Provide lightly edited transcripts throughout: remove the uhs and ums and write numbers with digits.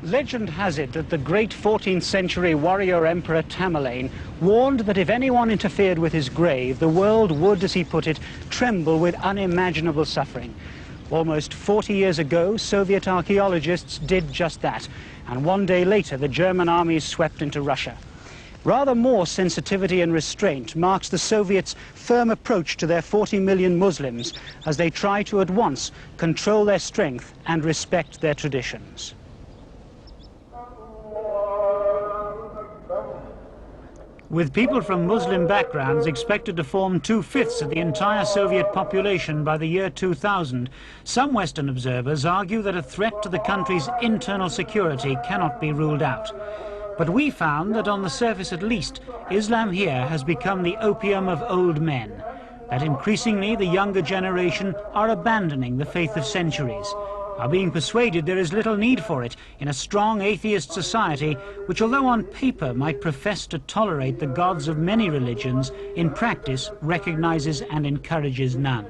Legend has it that the great 14th century warrior emperor Tamerlane warned that if anyone interfered with his grave, the world would, as he put it, tremble with unimaginable suffering. Almost 40 years ago, Soviet archaeologists did just that, and one day later the German armies swept into Russia. Rather more sensitivity and restraint marks the Soviets' firm approach to their 40 million Muslims as they try to at once control their strength and respect their traditions. With people from Muslim backgrounds expected to form 2/5 of the entire Soviet population by the year 2000, some Western observers argue that a threat to the country's internal security cannot be ruled out. But we found that on the surface at least, Islam here has become the opium of old men, that increasingly the younger generation are abandoning the faith of centuries, are being persuaded there is little need for it in a strong atheist society which, although on paper might profess to tolerate the gods of many religions, in practice recognizes and encourages none.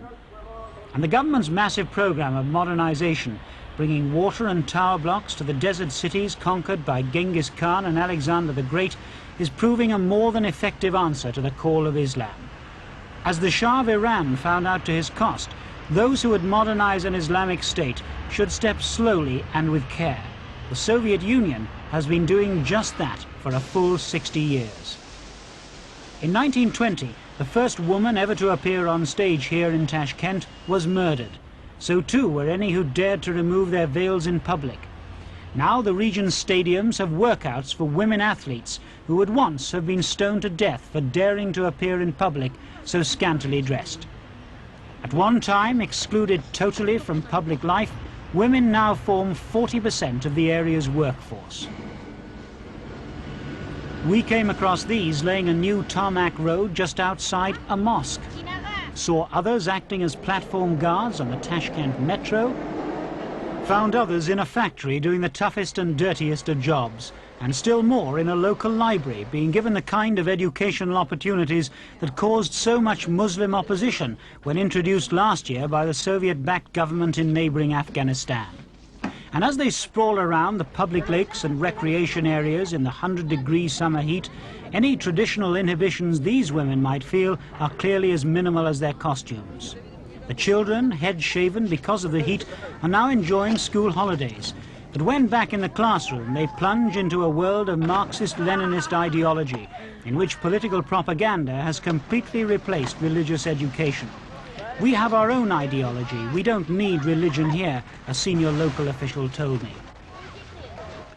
And the government's massive program of modernization, bringing water and tower blocks to the desert cities conquered by Genghis Khan and Alexander the Great, is proving a more than effective answer to the call of Islam. As the Shah of Iran found out to his cost, those who would modernize an Islamic state should step slowly and with care. The Soviet Union has been doing just that for a full 60 years. In 1920, the first woman ever to appear on stage here in Tashkent was murdered. So too were any who dared to remove their veils in public. Now the region's stadiums have workouts for women athletes who would once have been stoned to death for daring to appear in public so scantily dressed. At one time excluded totally from public life, women now form 40% of the area's workforce. We came across these laying a new tarmac road just outside a mosque. Saw others acting as platform guards on the Tashkent metro, found others in a factory doing the toughest and dirtiest of jobs, and still more in a local library, being given the kind of educational opportunities that caused so much Muslim opposition when introduced last year by the Soviet-backed government in neighboring Afghanistan. And as they sprawl around the public lakes and recreation areas in the 100-degree summer heat, any traditional inhibitions these women might feel are clearly as minimal as their costumes. The children, head-shaven because of the heat, are now enjoying school holidays. But when back in the classroom, they plunge into a world of Marxist-Leninist ideology, in which political propaganda has completely replaced religious education. We have our own ideology. We don't need religion here, a senior local official told me.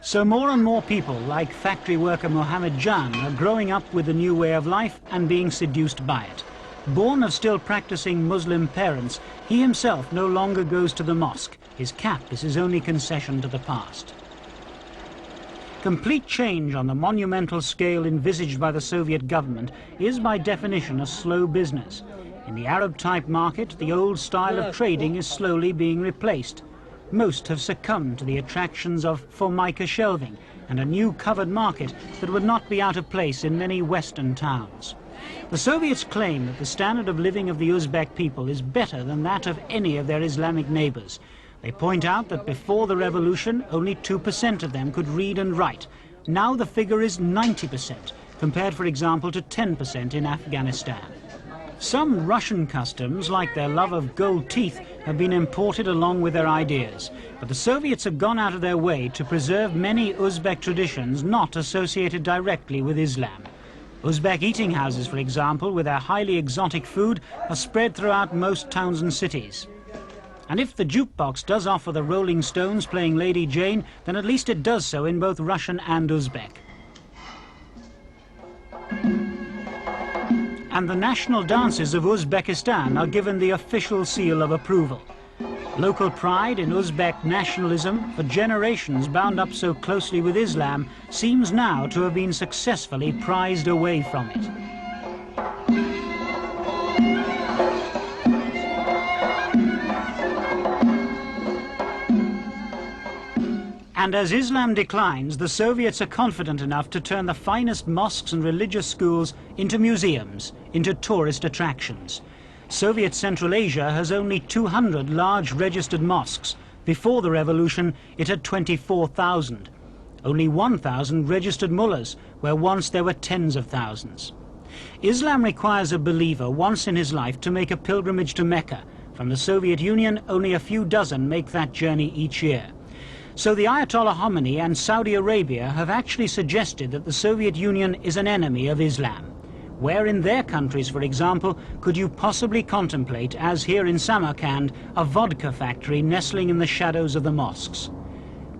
So more and more people, like factory worker Mohammed Jan, are growing up with the new way of life and being seduced by it. Born of still practicing Muslim parents, he himself no longer goes to the mosque. His cap is his only concession to the past. Complete change on the monumental scale envisaged by the Soviet government is by definition a slow business. In the Arab-type market, the old style of trading is slowly being replaced. Most have succumbed to the attractions of Formica shelving and a new covered market that would not be out of place in many Western towns. The Soviets claim that the standard of living of the Uzbek people is better than that of any of their Islamic neighbors. They point out that before the revolution, only 2% of them could read and write. Now the figure is 90%, compared, for example, to 10% in Afghanistan. Some Russian customs, like their love of gold teeth, have been imported along with their ideas. But the Soviets have gone out of their way to preserve many Uzbek traditions not associated directly with Islam. Uzbek eating houses, for example, with their highly exotic food, are spread throughout most towns and cities. And if the jukebox does offer the Rolling Stones playing Lady Jane, then at least it does so in both Russian and Uzbek. And the national dances of Uzbekistan are given the official seal of approval. Local pride in Uzbek nationalism, for generations bound up so closely with Islam, seems now to have been successfully prized away from it. And as Islam declines, the Soviets are confident enough to turn the finest mosques and religious schools into museums, into tourist attractions. Soviet Central Asia has only 200 large registered mosques. Before the revolution, it had 24,000. only 1,000 registered mullahs, where once there were tens of thousands. Islam requires a believer once in his life to make a pilgrimage to Mecca. From the Soviet Union, only a few dozen make that journey each year. So the Ayatollah Khomeini and Saudi Arabia have actually suggested that the Soviet Union is an enemy of Islam. Where in their countries, for example, could you possibly contemplate, as here in Samarkand, a vodka factory nestling in the shadows of the mosques,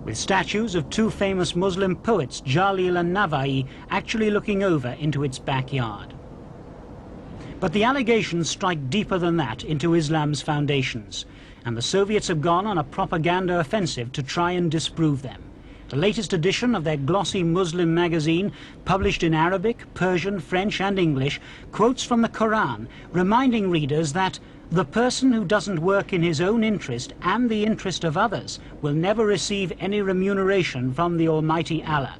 with statues of two famous Muslim poets, Jalil and Navai, actually looking over into its backyard? But the allegations strike deeper than that into Islam's foundations, and the Soviets have gone on a propaganda offensive to try and disprove them. The latest edition of their glossy Muslim magazine, published in Arabic, Persian, French and English, quotes from the Quran, reminding readers that the person who doesn't work in his own interest and the interest of others will never receive any remuneration from the Almighty Allah.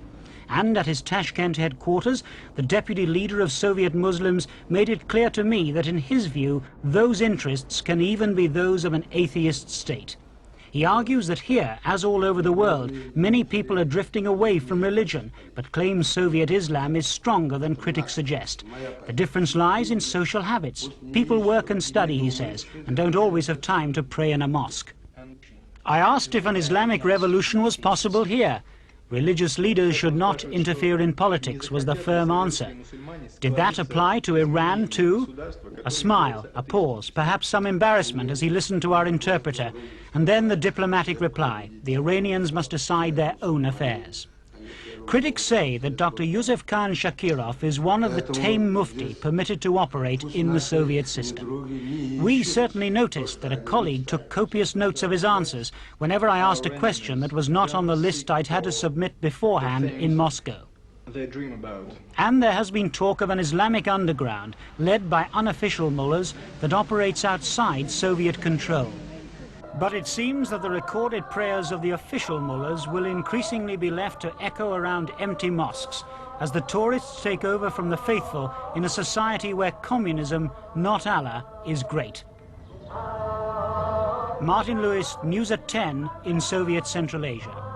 And at his Tashkent headquarters, the deputy leader of Soviet Muslims made it clear to me that in his view, those interests can even be those of an atheist state. He argues that here, as all over the world, many people are drifting away from religion, but claims Soviet Islam is stronger than critics suggest. The difference lies in social habits. People work and study, he says, and don't always have time to pray in a mosque. I asked if an Islamic revolution was possible here. Religious leaders should not interfere in politics, was the firm answer. Did that apply to Iran too? A smile, a pause, perhaps some embarrassment as he listened to our interpreter, and then the diplomatic reply: the Iranians must decide their own affairs. Critics say that Dr. Yusuf Khan Shakirov is one of the tame mufti permitted to operate in the Soviet system. We certainly noticed that a colleague took copious notes of his answers whenever I asked a question that was not on the list I'd had to submit beforehand in Moscow. And there has been talk of an Islamic underground led by unofficial mullahs that operates outside Soviet control. But it seems that the recorded prayers of the official mullahs will increasingly be left to echo around empty mosques as the tourists take over from the faithful in a society where communism, not Allah, is great. Martin Lewis, News at 10 in Soviet Central Asia.